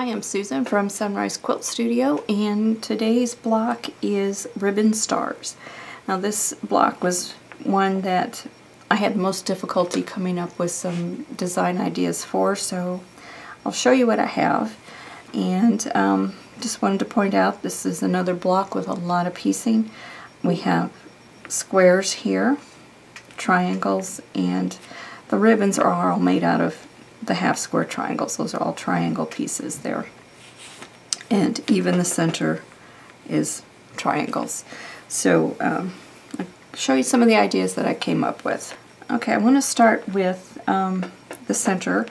I'm Susan from Sunrise Quilt Studio, and today's block is Ribbon Stars. Now this block was one that I had most difficulty coming up with some design ideas for, so I'll show you what I have. And just wanted to point out this is another block with a lot of piecing. We have squares here, triangles, and the ribbons are all made out of the half square triangles. Those are all triangle pieces there. And even the center is triangles. So I'll show you some of the ideas that I came up with. Okay, I want to start with the center.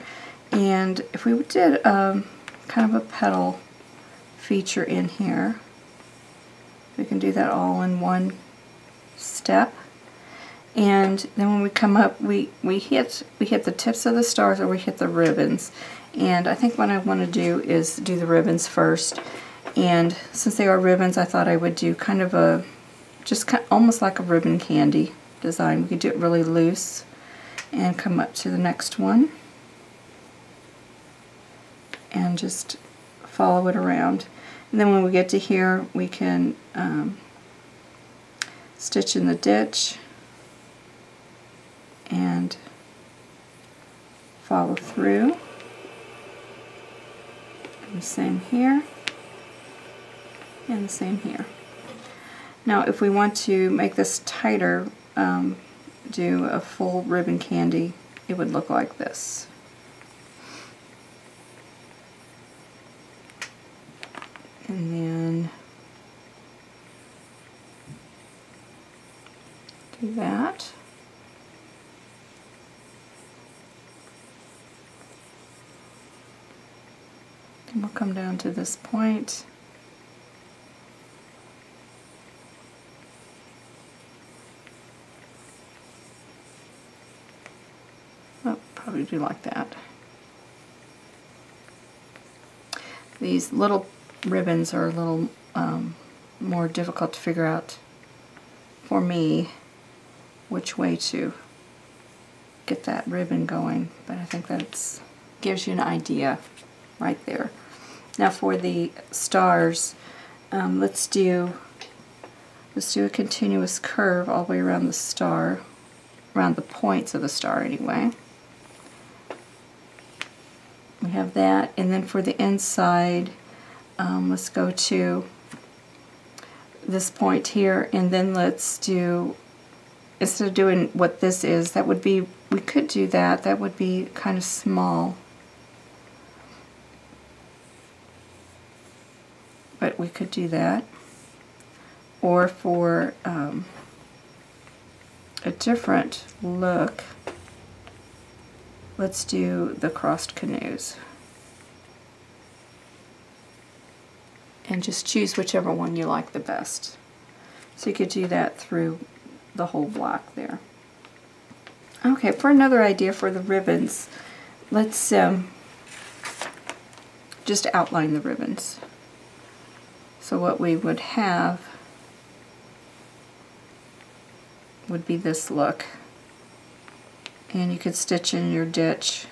And if we did kind of a petal feature in here, we can do that all in one step. And then when we come up, we hit the tips of the stars, or we hit the ribbons. And I think what I want to do is do the ribbons first. And since they are ribbons, I thought I would do kind of a, almost like a ribbon candy design. We could do it really loose and come up to the next one and just follow it around. And then when we get to here, we can stitch in the ditch and follow through. And the same here, and the same here. Now if we want to make this tighter, do a full ribbon candy, it would look like this. And then do that. And we'll come down to this point. Oh, probably do like that. These little ribbons are a little more difficult to figure out for me which way to get that ribbon going, but I think that gives you an idea right there. Now for the stars, let's do a continuous curve all the way around the star, around the points of the star anyway. We have that, and then for the inside, let's go to this point here, and then let's do, instead of doing what this is, that would be, we could do that, that would be kind of small. But we could do that. Or for a different look, let's do the crossed canoes. And just choose whichever one you like the best. So you could do that through the whole block there. Okay, for another idea for the ribbons, let's just outline the ribbons. So what we would have would be this look. And you could stitch in your ditch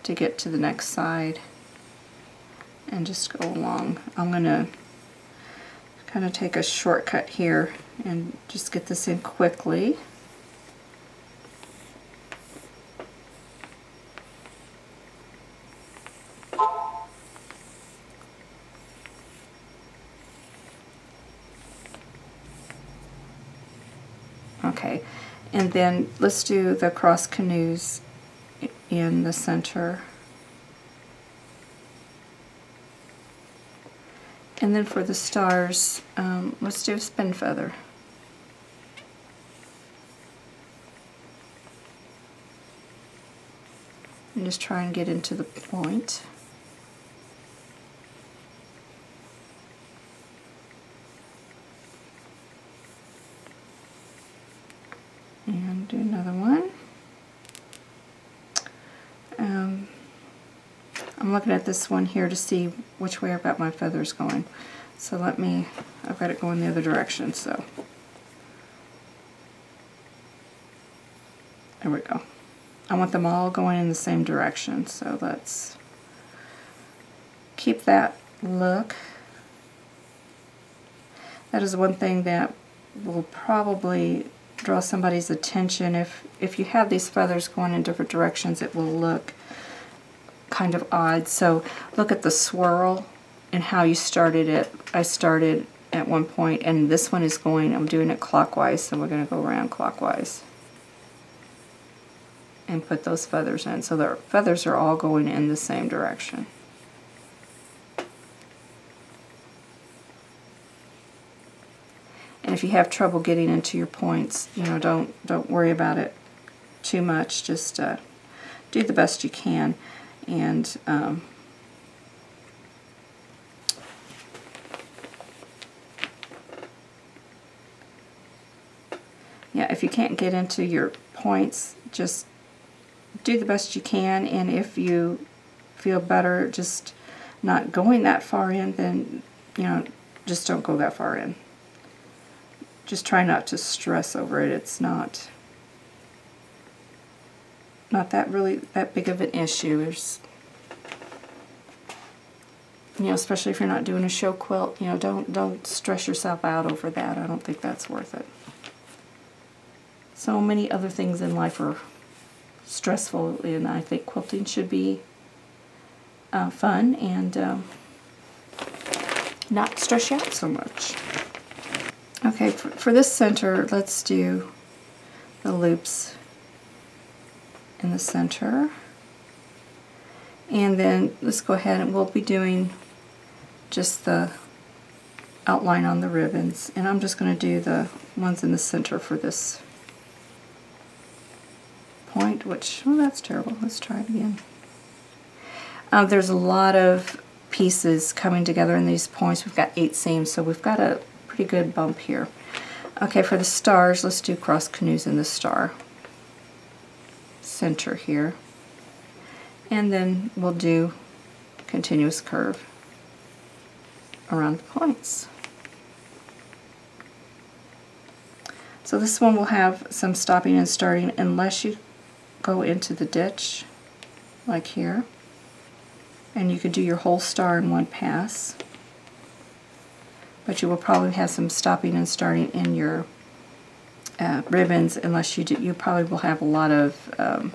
to get to the next side and just go along. I'm going to kind of take a shortcut here and just get this in quickly. Okay, and then let's do the cross canoes in the center. And then for the stars, let's do a spin feather. And just try and get into the point. And do another one. I'm looking at this one here to see which way I've got my feathers going. So I've got it going the other direction, so. There we go. I want them all going in the same direction, so let's keep that look. That is one thing that will probably draw somebody's attention. If you have these feathers going in different directions, it will look kind of odd. So look at the swirl and how you started it. I started at one point, and this one is going, I'm doing it clockwise, so we're going to go around clockwise and put those feathers in. So the feathers are all going in the same direction. And if you have trouble getting into your points, you know, don't worry about it too much. Just do the best you can. And yeah, if you can't get into your points, just do the best you can. And if you feel better just not going that far in, then, you know, just don't go that far in. Just try not to stress over it. It's not that big of an issue. There's, you know, especially if you're not doing a show quilt, you know, don't stress yourself out over that. I don't think that's worth it. So many other things in life are stressful, and I think quilting should be fun and not stress you out so much. Okay, for this center, let's do the loops in the center. And then let's go ahead and we'll be doing just the outline on the ribbons. And I'm just going to do the ones in the center for this point, which, oh, that's terrible. Let's try it again. There's a lot of pieces coming together in these points. We've got 8 seams, so we've got a pretty good bump here. Okay, for the stars, let's do cross canoes in the star center here. And then we'll do continuous curve around the points. So this one will have some stopping and starting unless you go into the ditch, like here. And you could do your whole star in one pass. But you will probably have some stopping and starting in your ribbons, unless you do. You probably will have a lot of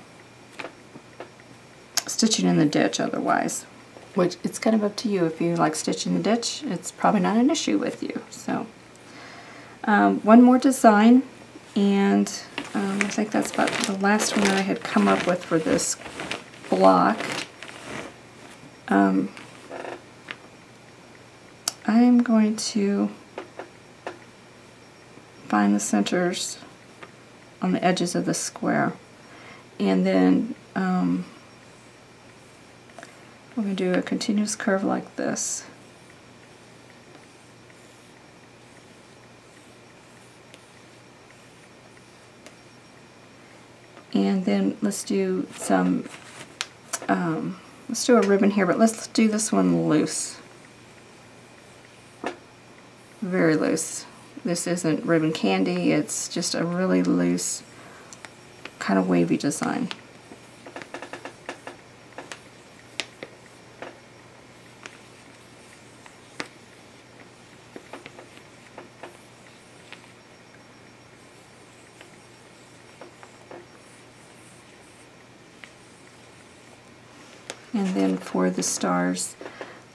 stitching in the ditch otherwise. Which, it's kind of up to you. If you like stitching the ditch, it's probably not an issue with you. So one more design, and I think that's about the last one that I had come up with for this block. I'm going to find the centers on the edges of the square, and then we're going to do a continuous curve like this. And then let's do some, let's do a ribbon here, but let's do this one loose. Very loose. This isn't ribbon candy, it's just a really loose, kind of wavy design. And then for the stars,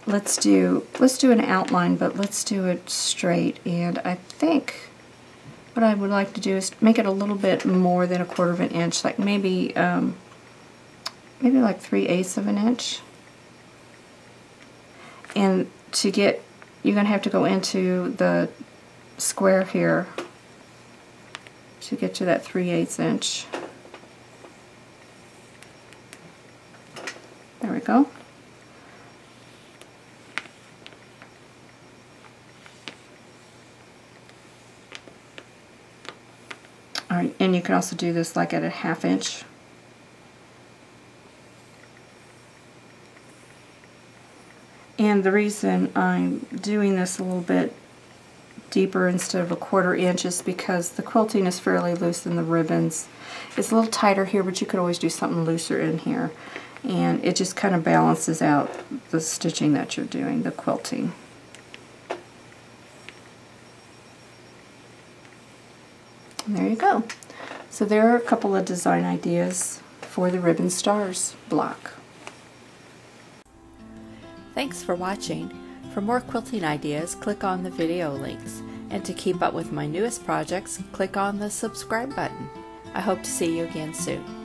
let's do an outline, but let's do it straight. And I think what I would like to do is make it a little bit more than 1/4 of an inch, like maybe like 3/8 of an inch. And to get, you're going to have to go into the square here to get to that 3/8 inch. There we go. Alright, and you can also do this like at a 1/2 inch. And the reason I'm doing this a little bit deeper instead of a 1/4 inch is because the quilting is fairly loose in the ribbons. It's a little tighter here, but you could always do something looser in here. and it just kind of balances out the stitching that you're doing, the quilting. And there you go. So there are a couple of design ideas for the Ribbon Stars block. Thanks for watching. For more quilting ideas, click on the video links. And to keep up with my newest projects, click on the subscribe button. I hope to see you again soon.